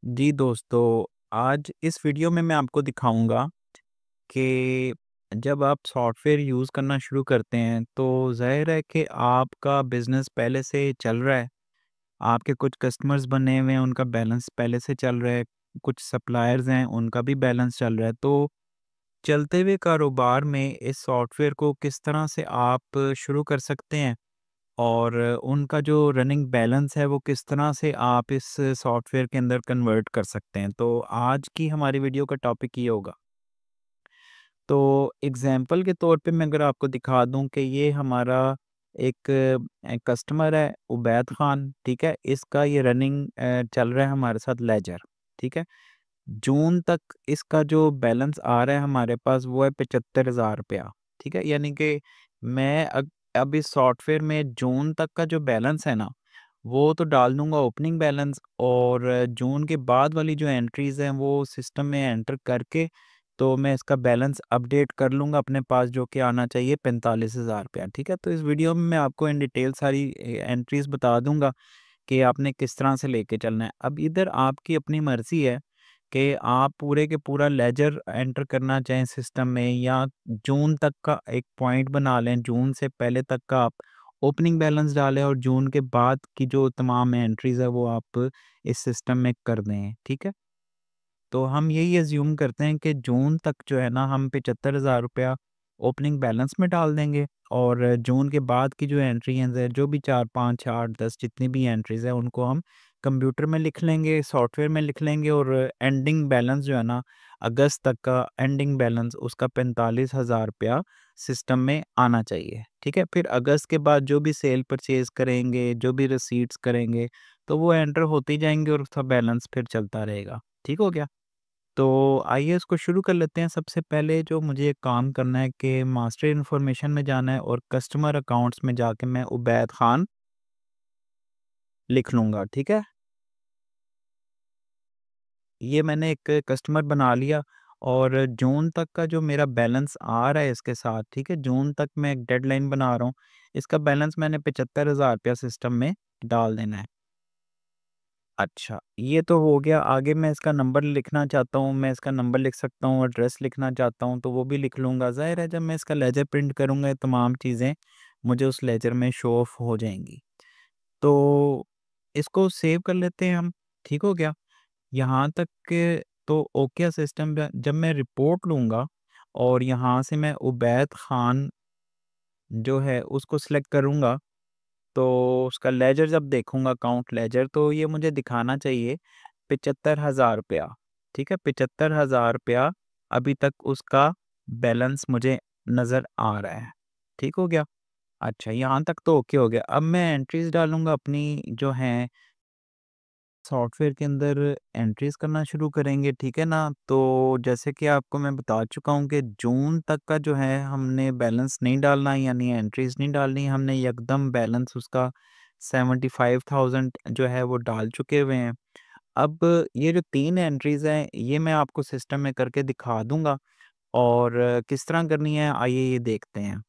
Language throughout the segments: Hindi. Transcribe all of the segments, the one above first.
जी दोस्तों, आज इस वीडियो में मैं आपको दिखाऊँगा कि जब आप सॉफ्टवेयर यूज़ करना शुरू करते हैं, तो ज़ाहिर है कि आपका बिज़नेस पहले से चल रहा है। आपके कुछ कस्टमर्स बने हुए हैं, उनका बैलेंस पहले से चल रहा है। कुछ सप्लायर्स हैं, उनका भी बैलेंस चल रहा है। तो चलते हुए कारोबार में इस सॉफ्टवेयर को किस तरह से आप शुरू कर सकते हैं और उनका जो रनिंग बैलेंस है, वो किस तरह से आप इस सॉफ्टवेयर के अंदर कन्वर्ट कर सकते हैं। तो आज की हमारी वीडियो का टॉपिक ये होगा। तो एग्ज़ाम्पल के तौर पे मैं अगर आपको दिखा दूँ कि ये हमारा एक कस्टमर है उबैद ख़ान, ठीक है? इसका ये रनिंग चल रहा है हमारे साथ लेजर, ठीक है? जून तक इसका जो बैलेंस आ रहा है हमारे पास वो है ₹75,000, ठीक है? यानी कि मैं अब इस सॉफ्टवेयर में जून तक का जो बैलेंस है ना, वो तो डाल दूँगा ओपनिंग बैलेंस और जून के बाद वाली जो एंट्रीज़ हैं वो सिस्टम में एंटर करके तो मैं इसका बैलेंस अपडेट कर लूँगा अपने पास जो कि आना चाहिए ₹45,000, ठीक है? तो इस वीडियो में मैं आपको इन डिटेल सारी एंट्रीज़ बता दूँगा कि आपने किस तरह से लेके चलना है। अब इधर आपकी अपनी मर्ज़ी है कि आप पूरे के पूरा लेजर एंटर करना चाहें सिस्टम में या जून तक का एक पॉइंट बना लें, जून से पहले तक का आप ओपनिंग बैलेंस डालें और जून के बाद की जो तमाम एंट्रीज़ है वो आप इस सिस्टम में कर दें, ठीक है? तो हम यही अज़्यूम करते हैं कि जून तक जो है ना हम ₹75,000 ओपनिंग बैलेंस में डाल देंगे और जून के बाद की जो एंट्रीज़ हैं, जो भी 4, 5, 8, 10 जितनी भी एंट्रीज़ हैं उनको हम कंप्यूटर में लिख लेंगे, सॉफ्टवेयर में लिख लेंगे और एंडिंग बैलेंस जो है ना अगस्त तक का एंडिंग बैलेंस उसका ₹45,000 सिस्टम में आना चाहिए, ठीक है? फिर अगस्त के बाद जो भी सेल परचेज़ करेंगे, जो भी रिसीट्स करेंगे, तो वो एंटर होती जाएँगी और उसका बैलेंस फिर चलता रहेगा, ठीक हो गया? तो आइए इसको शुरू कर लेते हैं। सबसे पहले जो मुझे काम करना है कि मास्टर इन्फॉर्मेशन में जाना है और कस्टमर अकाउंट्स में जाके मैं उबैद खान लिख लूँगा, ठीक है? ये मैंने एक कस्टमर बना लिया और जून तक का जो मेरा बैलेंस आ रहा है इसके साथ, ठीक है? जून तक मैं एक डेडलाइन बना रहा हूँ। इसका बैलेंस मैंने ₹75,000 सिस्टम में डाल देना है। अच्छा, ये तो हो गया। आगे मैं इसका नंबर लिखना चाहता हूँ, मैं इसका नंबर लिख सकता हूँ, एड्रेस लिखना चाहता हूँ, तो वो भी लिख लूँगा। ज़ाहिर है जब मैं इसका लेजर प्रिंट करूँगा, ये तमाम चीज़ें मुझे उस लेजर में शो ऑफ हो जाएँगी। तो इसको सेव कर लेते हैं हम, ठीक हो गया? यहाँ तक के तो ओके सिस्टम ब जब मैं रिपोर्ट लूँगा और यहाँ से मैं उबैद खान जो है उसको सिलेक्ट करूँगा तो उसका लेजर जब देखूँगा अकाउंट लेजर तो ये मुझे दिखाना चाहिए ₹75,000, ठीक है? ₹75,000 अभी तक उसका बैलेंस मुझे नज़र आ रहा है, ठीक हो गया? अच्छा यहाँ तक तो ओके हो गया। अब मैं एंट्रीज़ डालूँगा अपनी जो हैं सॉफ्टवेयर के अंदर एंट्रीज़ करना शुरू करेंगे, ठीक है ना? तो जैसे कि आपको मैं बता चुका हूँ कि जून तक का जो है हमने बैलेंस नहीं डालना यानी एंट्रीज़ नहीं डालनी, हमने यकदम बैलेंस उसका 75,000 जो है वो डाल चुके हुए हैं। अब ये जो 3 एंट्रीज़ हैं, ये मैं आपको सिस्टम में करके दिखा दूँगा और किस तरह करनी है आइए ये देखते हैं।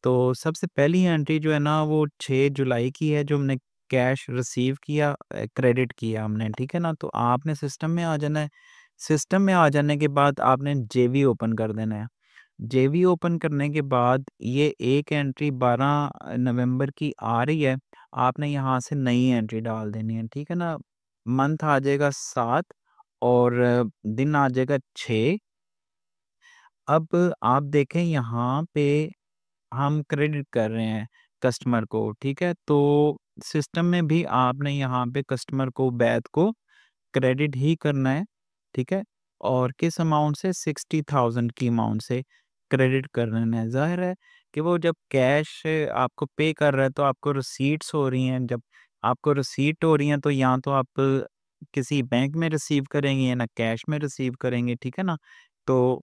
तो सबसे पहली एंट्री जो है ना वो 6 जुलाई की है जो हमने कैश रिसीव किया क्रेडिट किया हमने, ठीक है ना? तो आपने सिस्टम में आ जाना है। सिस्टम में आ जाने के बाद आपने जेवी ओपन कर देना है। जेवी ओपन करने के बाद ये एक एंट्री 12 नवंबर की आ रही है। आपने यहाँ से नई एंट्री डाल देनी है, ठीक है ना? मंथ आ जाएगा 7 और दिन आ जाएगा 6। अब आप देखें यहाँ पे हम क्रेडिट कर रहे हैं कस्टमर को, ठीक है? तो सिस्टम में भी आपने यहाँ पे कस्टमर को बैद को क्रेडिट ही करना है, ठीक है? और किस अमाउंट से 60,000 की अमाउंट से क्रेडिट करना है। ज़ाहिर है कि वो जब कैश आपको पे कर रहा है तो आपको रिसीट्स हो रही हैं। जब आपको रिसीट हो रही हैं तो या तो आप किसी बैंक में रिसीव करेंगे या ना कैश में रिसीव करेंगे, ठीक है ना? तो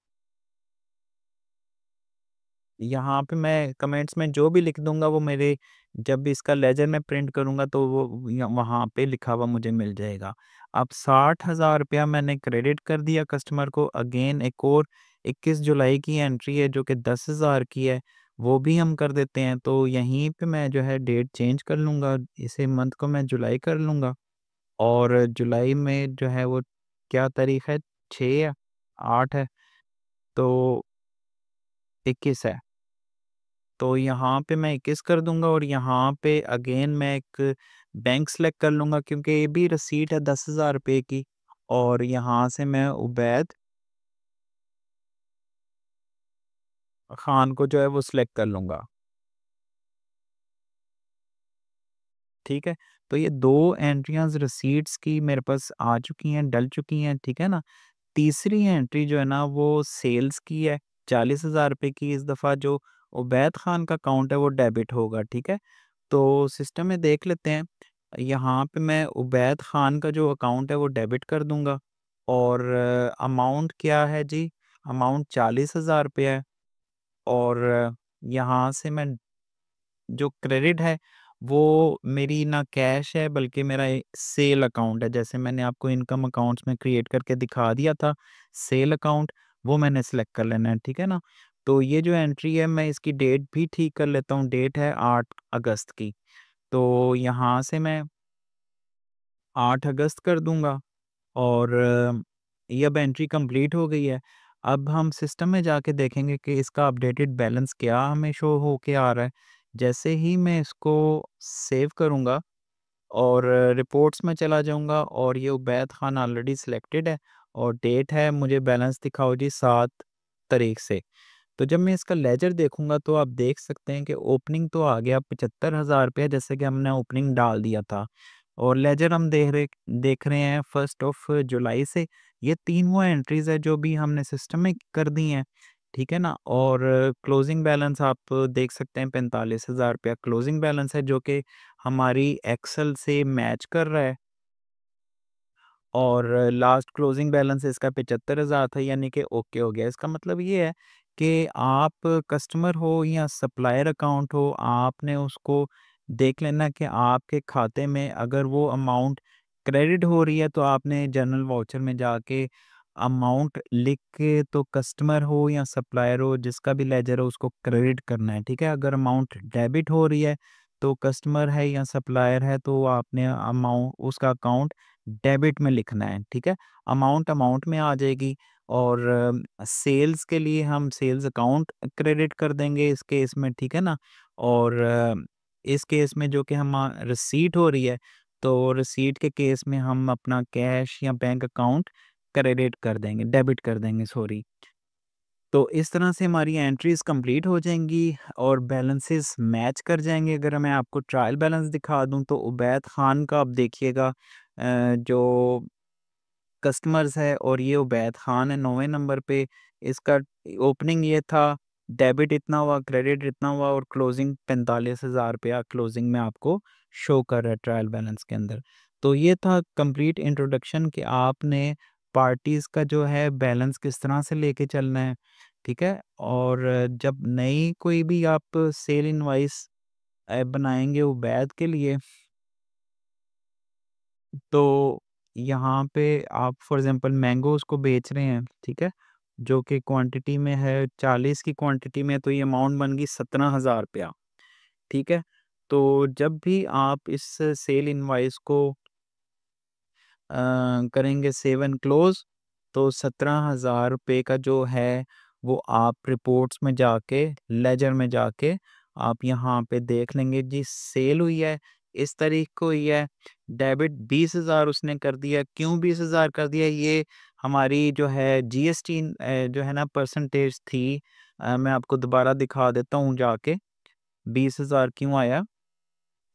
यहाँ पे मैं कमेंट्स में जो भी लिख दूँगा वो मेरे जब भी इसका लेजर में प्रिंट करूँगा तो वो वहाँ पे लिखा हुआ मुझे मिल जाएगा। अब ₹60,000 मैंने क्रेडिट कर दिया कस्टमर को अगेन एक और 21 जुलाई की एंट्री है जो कि 10,000 की है, वो भी हम कर देते हैं। तो यहीं पे मैं जो है डेट चेंज कर लूँगा, इसे मंथ को मैं जुलाई कर लूँगा और जुलाई में जो है वो क्या तारीख है? 6 है, 8 है, तो 21 है। तो यहाँ पे मैं 21 कर दूँगा और यहाँ पे अगेन मैं एक बैंक सेलेक्ट कर लूँगा क्योंकि ये भी रिसीट है 10,000 रुपए की, और यहाँ से मैं उबैद खान को जो है वो सिलेक्ट कर लूँगा। ठीक है? तो ये 2 एंट्रियाज़ रिसीट्स की मेरे पास आ चुकी हैं, डल चुकी हैं, ठीक है ना? तीसरी एंट्री जो है ना वो सेल्स की है, 40,000 रुपए की। इस दफ़ा जो उबैद खान का अकाउंट है वो डेबिट होगा, ठीक है? तो सिस्टम में देख लेते हैं, यहाँ पे मैं उबैद खान का जो अकाउंट है वो डेबिट कर दूँगा, और अमाउंट क्या है जी? अमाउंट 40,000 रुपए है, और यहाँ से मैं जो क्रेडिट है, वो मेरी ना कैश है बल्कि मेरा सेल अकाउंट है। जैसे मैंने आपको इनकम अकाउंट्स में क्रिएट करके दिखा दिया था, सेल अकाउंट, वो मैंने सेलेक्ट कर लेना है, ठीक है ना? तो ये जो एंट्री है मैं इसकी डेट भी ठीक कर लेता हूँ, डेट है 8 अगस्त की। तो यहाँ से मैं 8 अगस्त कर दूँगा, और ये अब एंट्री कंप्लीट हो गई है। अब हम सिस्टम में जाके देखेंगे कि इसका अपडेटेड बैलेंस क्या हमें शो होके आ रहा है। जैसे ही मैं इसको सेव करूँगा और रिपोर्ट्स में चला जाऊँगा, और ये उबैद खान ऑलरेडी सिलेक्टेड है, और डेट है मुझे बैलेंस दिखाओ जी 7 तारीख से। तो जब मैं इसका लेजर देखूँगा तो आप देख सकते हैं कि ओपनिंग तो आ गया 75,000 रुपए, जैसे कि हमने ओपनिंग डाल दिया था, और लेजर हम देख रहे हैं 1 ऑफ जुलाई से। ये 3 वो एंट्रीज़ है जो भी हमने सिस्टम में कर दी हैं, ठीक है ना? और क्लोजिंग बैलेंस आप देख सकते हैं 45,000 रुपया क्लोजिंग बैलेंस है, जो कि हमारी एक्सेल से मैच कर रहा है। और लास्ट क्लोजिंग बैलेंस इसका 75,000 था, यानी कि ओके हो गया। इसका मतलब ये है कि आप कस्टमर हो या सप्लायर अकाउंट हो, आपने उसको देख लेना कि आपके खाते में अगर वो अमाउंट क्रेडिट हो रही है तो आपने जनरल वाउचर में जाके अमाउंट लिख के, तो कस्टमर हो या सप्लायर हो जिसका भी लेजर हो उसको क्रेडिट करना है, ठीक है? अगर अमाउंट डेबिट हो रही है तो कस्टमर है या सप्लायर है तो आपने अमाउंट उसका अकाउंट डेबिट में लिखना है, ठीक है? अमाउंट अमाउंट में आ जाएगी, और सेल्स के लिए हम सेल्स अकाउंट क्रेडिट कर देंगे इस केस में, ठीक है ना? और इस केस में जो कि हम रिसीट हो रही है, तो रिसीट के केस में हम अपना कैश या बैंक अकाउंट क्रेडिट कर देंगे, डेबिट कर देंगे, सॉरी। तो इस तरह से हमारी एंट्रीज़ कंप्लीट हो जाएँगी और बैलेंसेस मैच कर जाएँगे। अगर मैं आपको ट्रायल बैलेंस दिखा दूँ तो उबैद खान का आप देखिएगा, जो कस्टमर्स है, और ये उबैद खान है 9वें नंबर पे। इसका ओपनिंग ये था, डेबिट इतना हुआ, क्रेडिट इतना हुआ, और क्लोजिंग 45,000 रुपया क्लोजिंग में आपको शो कर रहा है ट्रायल बैलेंस के अंदर। तो ये था कंप्लीट इंट्रोडक्शन कि आपने पार्टीज़ का जो है बैलेंस किस तरह से लेके चलना है, ठीक है? और जब नई कोई भी आप सेल इनवॉइस बनाएँगे उबैद के लिए, तो यहाँ पे आप फॉर एग्ज़ाम्पल मैंगोज़ को बेच रहे हैं, ठीक है? जो कि क्वांटिटी में है, 40 की क्वांटिटी में है, तो ये अमाउंट बन गई 17,000 रुपया, ठीक है? तो जब भी आप इस सेल इनवॉइस को करेंगे सेव एंड क्लोज़, तो 17,000 रुपए का जो है वो आप रिपोर्ट्स में जाके, लेजर में जाके आप यहाँ पे देख लेंगे जी, सेल हुई है, इस तारीख को हुई है, डेबिट 20,000 उसने कर दिया। क्यों 20,000 कर दिया? ये हमारी जो है जीएसटी जो है ना परसेंटेज थी, मैं आपको दोबारा दिखा देता हूँ जाके, 20,000 क्यों आया?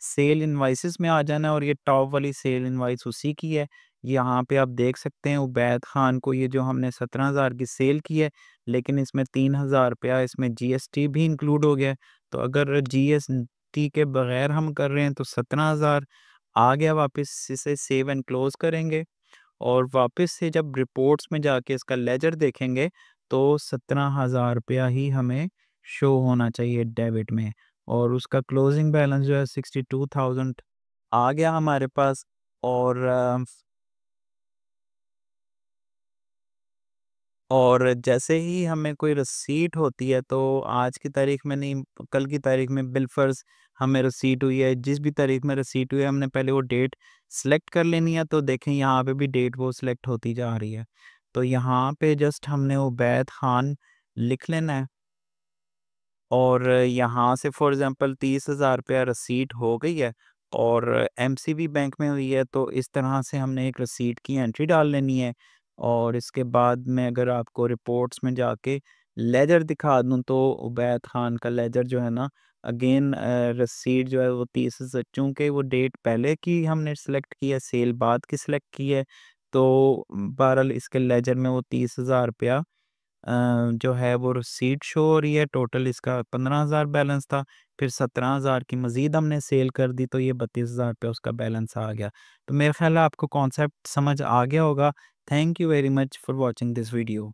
सेल इनवॉइसेस में आ जाना है, और ये टॉप वाली सेल इनवॉइस उसी की है। यहाँ पे आप देख सकते हैं उबैद खान को ये जो हमने 17,000 की सेल की है, लेकिन इसमें 3,000 रुपया इसमें जीएसटी भी इंक्लूड हो गया है। तो अगर जीएसटी के बगैर हम कर रहे हैं तो 17,000 आ गया वापस। इसे सेव एंड क्लोज करेंगे, और वापस से जब रिपोर्ट्स में जाके इसका लेजर देखेंगे तो 17,000 रुपया ही हमें शो होना चाहिए डेबिट में, और उसका क्लोजिंग बैलेंस जो है 62,000 आ गया हमारे पास। और और जैसे ही हमें कोई रिसीट होती है तो आज की तारीख में नहीं, कल की तारीख में बिलफ़र्ज़ हमें रिसीट हुई है, जिस भी तारीख में रिसीट हुई है हमने पहले वो डेट सेलेक्ट कर लेनी है। तो देखें यहाँ पे भी डेट वो सेलेक्ट होती जा रही है। तो यहाँ पे जस्ट हमने उबैद खान लिख लेना है और यहाँ से फॉर एग्ज़ाम्पल 30,000 रुपया रिसीट हो गई है और एमसीबी बैंक में हुई है, तो इस तरह से हमने एक रिसीट की एंट्री डाल लेनी है। और इसके बाद मैं अगर आपको रिपोर्ट्स में जाके लेजर दिखा दूँ तो उबैद खान का लेजर जो है ना, अगेन रिसीट जो है वो 30 से, चूँकि वो डेट पहले की हमने सेलेक्ट की है, सेल बाद की सेलेक्ट की है, तो बहरहाल इसके लेजर में वो 30,000 रुपया जो है वो रिसीट शो हो रही है। टोटल इसका 15,000 बैलेंस था, फिर 17,000 की मज़ीद हमने सेल कर दी तो ये 32,000 पे उसका बैलेंस आ गया। तो मेरा ख़्याल है आपको कॉन्सेप्ट समझ आ गया होगा। Thank you very much for watching this video.